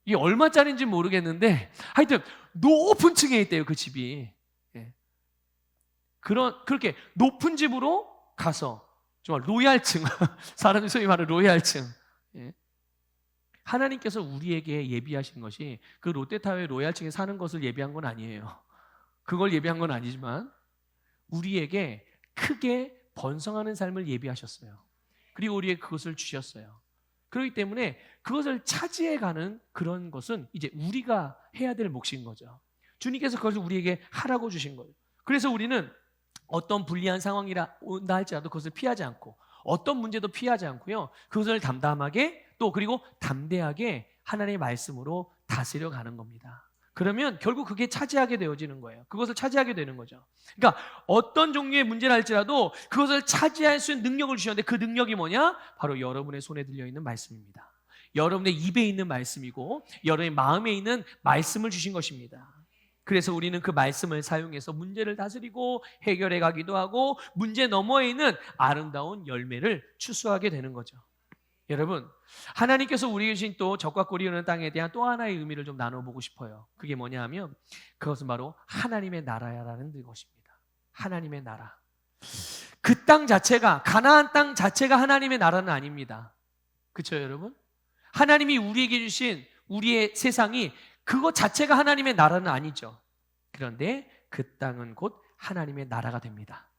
이게 얼마짜리인지 모르겠는데 하여튼 높은 층에 있대요, 그 집이. 예. 그렇게 높은 집으로 가서 정말 로얄층, 사람들이 소위 말하는 로얄층. 예. 하나님께서 우리에게 예비하신 것이 그 롯데타워의 로얄층에 사는 것을 예비한 건 아니에요. 그걸 예비한 건 아니지만 우리에게 크게 번성하는 삶을 예비하셨어요. 그리고 우리에게 그것을 주셨어요. 그렇기 때문에 그것을 차지해가는 그런 것은 이제 우리가 해야 될 몫인 거죠. 주님께서 그것을 우리에게 하라고 주신 거예요. 그래서 우리는 어떤 불리한 상황이라 온다 할지라도 그것을 피하지 않고, 어떤 문제도 피하지 않고요, 그것을 담담하게 또 그리고 담대하게 하나님의 말씀으로 다스려 가는 겁니다. 그러면 결국 그게 차지하게 되어지는 거예요. 그것을 차지하게 되는 거죠. 그러니까 어떤 종류의 문제를 할지라도 그것을 차지할 수 있는 능력을 주셨는데 그 능력이 뭐냐? 바로 여러분의 손에 들려있는 말씀입니다. 여러분의 입에 있는 말씀이고 여러분의 마음에 있는 말씀을 주신 것입니다. 그래서 우리는 그 말씀을 사용해서 문제를 다스리고 해결해 가기도 하고 문제 너머에 있는 아름다운 열매를 추수하게 되는 거죠. 여러분, 하나님께서 우리에게 주신 또 적과 꿀이 흐르는 땅에 대한 또 하나의 의미를 좀 나눠보고 싶어요. 그게 뭐냐 하면 그것은 바로 하나님의 나라라는 것입니다. 하나님의 나라. 그 땅 자체가, 가나안 땅 자체가 하나님의 나라는 아닙니다. 그렇죠, 여러분? 하나님이 우리에게 주신 우리의 세상이 그것 자체가 하나님의 나라는 아니죠. 그런데 그 땅은 곧 하나님의 나라가 됩니다.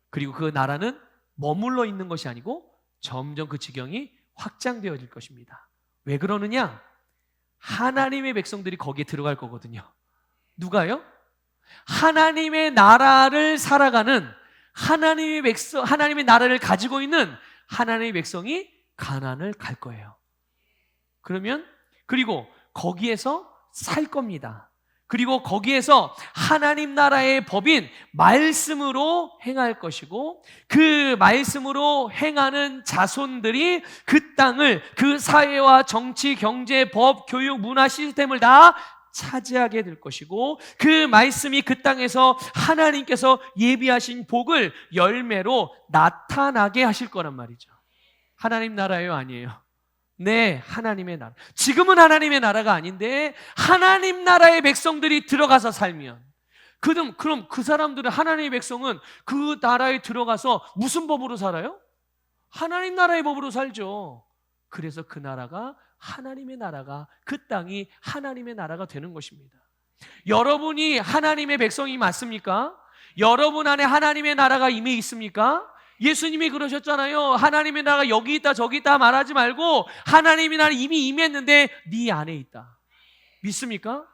그리고 그 나라는 머물러 있는 것이 아니고 점점 그 지경이 확장되어질 것입니다. 왜 그러느냐? 하나님의 백성들이 거기에 들어갈 거거든요. 누가요? 하나님의 나라를 살아가는 하나님의 나라를 가지고 있는 하나님의 백성이 가나안을 갈 거예요. 그리고 거기에서 살 겁니다. 그리고 거기에서 하나님 나라의 법인 말씀으로 행할 것이고 그 말씀으로 행하는 자손들이 그 땅을, 그 사회와 정치, 경제, 법, 교육, 문화 시스템을 다 차지하게 될 것이고 그 말씀이 그 땅에서 하나님께서 예비하신 복을 열매로 나타나게 하실 거란 말이죠. 하나님 나라예요, 아니에요? 네, 하나님의 나라. 지금은 하나님의 나라가 아닌데 하나님 나라의 백성들이 들어가서 살면 그럼 그 사람들은, 하나님의 백성은 그 나라에 들어가서 무슨 법으로 살아요? 하나님 나라의 법으로 살죠. 그래서 그 나라가 하나님의 나라가, 그 땅이 하나님의 나라가 되는 것입니다. 여러분이 하나님의 백성이 맞습니까? 여러분 안에 하나님의 나라가 임해 있습니까? 예수님이 그러셨잖아요. 하나님의 나라가 여기 있다 저기 있다 말하지 말고 하나님의 나라 이미 임했는데 네 안에 있다. 믿습니까?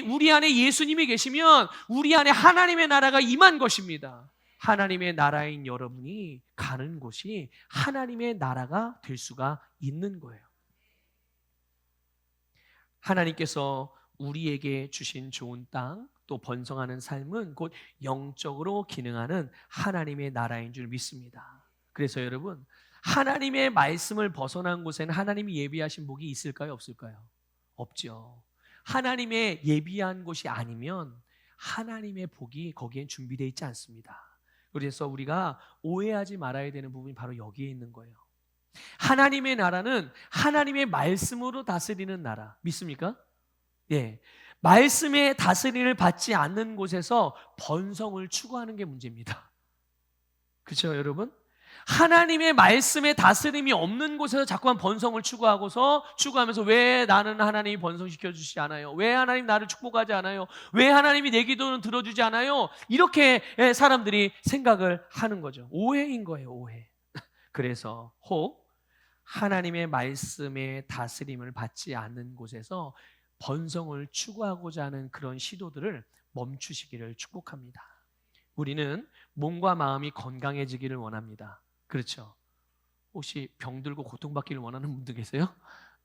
우리 안에 예수님이 계시면 우리 안에 하나님의 나라가 임한 것입니다. 하나님의 나라인 여러분이 가는 곳이 하나님의 나라가 될 수가 있는 거예요. 하나님께서 우리에게 주신 좋은 땅, 또 번성하는 삶은 곧 영적으로 기능하는 하나님의 나라인 줄 믿습니다. 그래서 여러분, 하나님의 말씀을 벗어난 곳에는 하나님이 예비하신 복이 있을까요, 없을까요? 없죠. 하나님의 예비한 곳이 아니면 하나님의 복이 거기엔 준비되어 있지 않습니다. 그래서 우리가 오해하지 말아야 되는 부분이 바로 여기에 있는 거예요. 하나님의 나라는 하나님의 말씀으로 다스리는 나라. 믿습니까? 예. 말씀의 다스림을 받지 않는 곳에서 번성을 추구하는 게 문제입니다. 그렇죠, 여러분? 하나님의 말씀의 다스림이 없는 곳에서 자꾸만 번성을 추구하면서 왜 나는 하나님이 번성시켜 주시지 않아요? 왜 하나님 나를 축복하지 않아요? 왜 하나님이 내 기도는 들어주지 않아요? 이렇게 사람들이 생각을 하는 거죠. 오해인 거예요, 오해. 그래서 혹 하나님의 말씀의 다스림을 받지 않는 곳에서 번성을 추구하고자 하는 그런 시도들을 멈추시기를 축복합니다. 우리는 몸과 마음이 건강해지기를 원합니다. 그렇죠? 혹시 병들고 고통받기를 원하는 분들 계세요?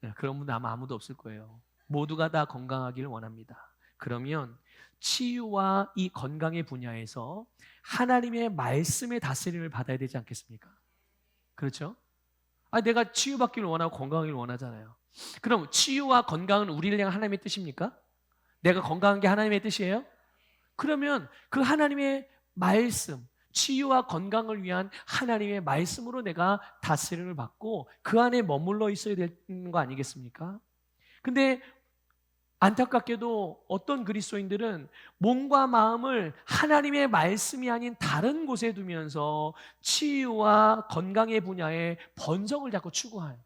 네, 그런 분들 아마 아무도 없을 거예요. 모두가 다 건강하기를 원합니다. 그러면 치유와 이 건강의 분야에서 하나님의 말씀의 다스림을 받아야 되지 않겠습니까? 그렇죠? 내가 치유받기를 원하고 건강하기를 원하잖아요. 그럼 치유와 건강은 우리를 향한 하나님의 뜻입니까? 내가 건강한 게 하나님의 뜻이에요? 그러면 그 하나님의 말씀, 치유와 건강을 위한 하나님의 말씀으로 내가 다스림을 받고 그 안에 머물러 있어야 되는 거 아니겠습니까? 근데 안타깝게도 어떤 그리스도인들은 몸과 마음을 하나님의 말씀이 아닌 다른 곳에 두면서 치유와 건강의 분야에 번성을 자꾸 추구해요.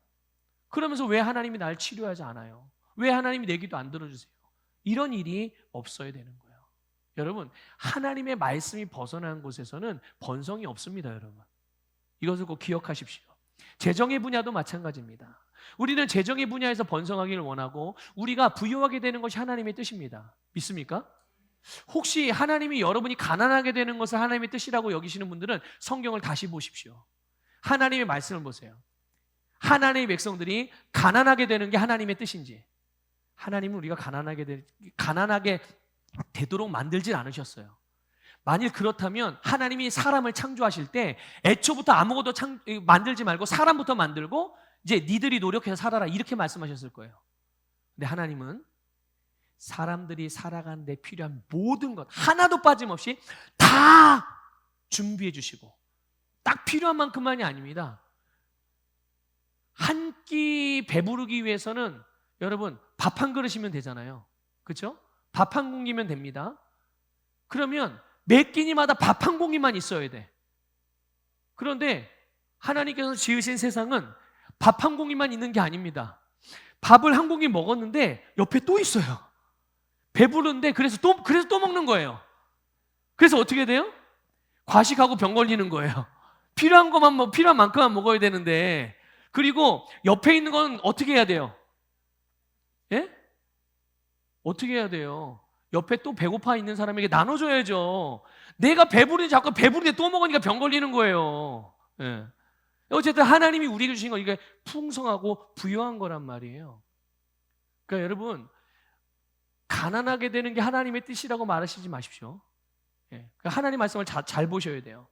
그러면서 왜 하나님이 날 치료하지 않아요? 왜 하나님이 내 기도 안 들어주세요? 이런 일이 없어야 되는 거예요. 여러분, 하나님의 말씀이 벗어난 곳에서는 번성이 없습니다, 여러분. 이것을 꼭 기억하십시오. 재정의 분야도 마찬가지입니다. 우리는 재정의 분야에서 번성하기를 원하고 우리가 부유하게 되는 것이 하나님의 뜻입니다. 믿습니까? 혹시 하나님이 여러분이 가난하게 되는 것을 하나님의 뜻이라고 여기시는 분들은 성경을 다시 보십시오. 하나님의 말씀을 보세요. 하나님의 백성들이 가난하게 되는 게 하나님의 뜻인지, 하나님은 우리가 가난하게 되도록 만들진 않으셨어요. 만일 그렇다면 하나님이 사람을 창조하실 때 애초부터 아무것도 만들지 말고 사람부터 만들고 이제 니들이 노력해서 살아라 이렇게 말씀하셨을 거예요. 근데 하나님은 사람들이 살아가는 데 필요한 모든 것 하나도 빠짐없이 다 준비해 주시고 딱 필요한 만큼만이 아닙니다. 한 끼 배부르기 위해서는 여러분 밥 한 그릇이면 되잖아요. 그렇죠? 밥 한 공기면 됩니다. 그러면 몇 끼니마다 밥 한 공기만 있어야 돼. 그런데 하나님께서 지으신 세상은 밥 한 공기만 있는 게 아닙니다. 밥을 한 공기 먹었는데 옆에 또 있어요. 배부른데 그래서 또 먹는 거예요. 그래서 어떻게 돼요? 과식하고 병 걸리는 거예요. 필요한 것만 필요한 만큼만 먹어야 되는데, 그리고 옆에 있는 건 어떻게 해야 돼요? 예? 어떻게 해야 돼요? 옆에 또 배고파 있는 사람에게 나눠줘야죠. 내가 배부르니 자꾸 배부른데 또 먹으니까 병 걸리는 거예요. 예. 어쨌든 하나님이 우리에게 주신 건 이게 풍성하고 부유한 거란 말이에요. 그러니까 여러분, 가난하게 되는 게 하나님의 뜻이라고 말하시지 마십시오. 예. 그러니까 하나님 말씀을 잘 보셔야 돼요.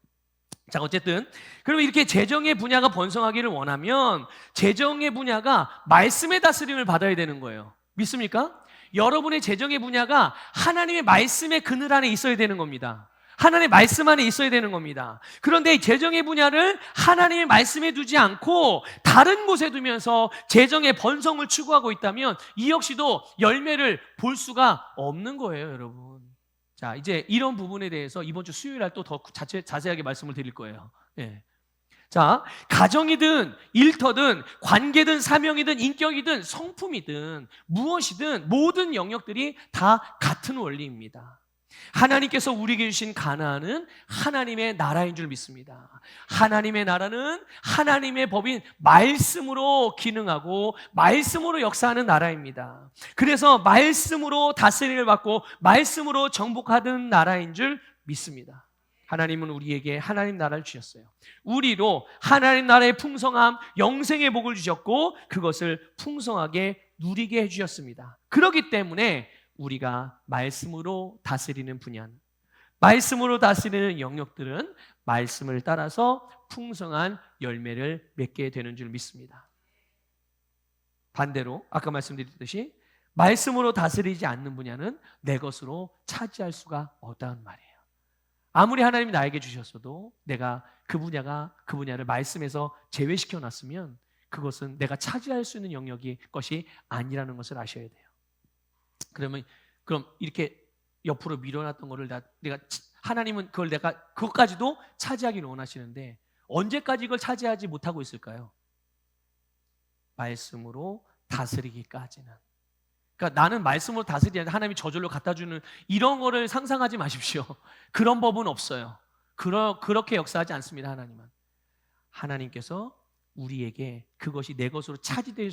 자, 어쨌든 그러면 이렇게 재정의 분야가 번성하기를 원하면 재정의 분야가 말씀의 다스림을 받아야 되는 거예요. 믿습니까? 여러분의 재정의 분야가 하나님의 말씀의 그늘 안에 있어야 되는 겁니다. 하나님의 말씀 안에 있어야 되는 겁니다. 그런데 이 재정의 분야를 하나님의 말씀에 두지 않고 다른 곳에 두면서 재정의 번성을 추구하고 있다면 이 역시도 열매를 볼 수가 없는 거예요, 여러분. 자, 이제 이런 부분에 대해서 이번 주 수요일 날 또 더 자세하게 말씀을 드릴 거예요. 예. 자, 가정이든 일터든 관계든 사명이든 인격이든 성품이든 무엇이든 모든 영역들이 다 같은 원리입니다. 하나님께서 우리에게 주신 가나안은 하나님의 나라인 줄 믿습니다. 하나님의 나라는 하나님의 법인 말씀으로 기능하고 말씀으로 역사하는 나라입니다. 그래서 말씀으로 다스림을 받고 말씀으로 정복하는 나라인 줄 믿습니다. 하나님은 우리에게 하나님 나라를 주셨어요. 우리로 하나님 나라의 풍성함, 영생의 복을 주셨고 그것을 풍성하게 누리게 해주셨습니다. 그렇기 때문에 우리가 말씀으로 다스리는 분야, 말씀으로 다스리는 영역들은 말씀을 따라서 풍성한 열매를 맺게 되는 줄 믿습니다. 반대로 아까 말씀드렸듯이 말씀으로 다스리지 않는 분야는 내 것으로 차지할 수가 없다는 말이에요. 아무리 하나님이 나에게 주셨어도 내가 그 분야를 말씀에서 제외시켜 놨으면 그것은 내가 차지할 수 있는 영역이 것이 아니라는 것을 아셔야 돼요. 그러면 그럼 이렇게 옆으로 밀어놨던 거를 하나님은 그것까지도 차지하기를 원하시는데 언제까지 이걸 차지하지 못하고 있을까요? 말씀으로 다스리기까지는. 그러니까 나는 말씀으로 다스리는데 하나님이 저절로 갖다 주는 이런 거를 상상하지 마십시오. 그런 법은 없어요. 그렇게 역사하지 않습니다. 하나님께서 우리에게 그것이 내 것으로 차지할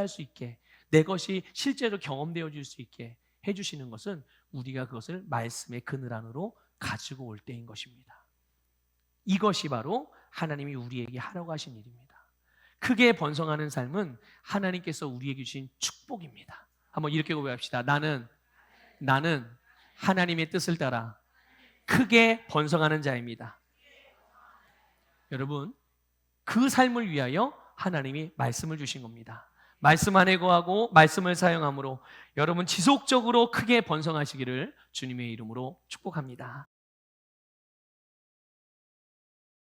수 있게, 내 것이 실제로 경험되어질 수 있게 해주시는 것은 우리가 그것을 말씀의 그늘 안으로 가지고 올 때인 것입니다. 이것이 바로 하나님이 우리에게 하려고 하신 일입니다. 크게 번성하는 삶은 하나님께서 우리에게 주신 축복입니다. 한번 이렇게 고백합시다. 나는 하나님의 뜻을 따라 크게 번성하는 자입니다. 여러분, 그 삶을 위하여 하나님이 말씀을 주신 겁니다. 말씀 안에 거하고 말씀을 사용함으로 여러분 지속적으로 크게 번성하시기를 주님의 이름으로 축복합니다.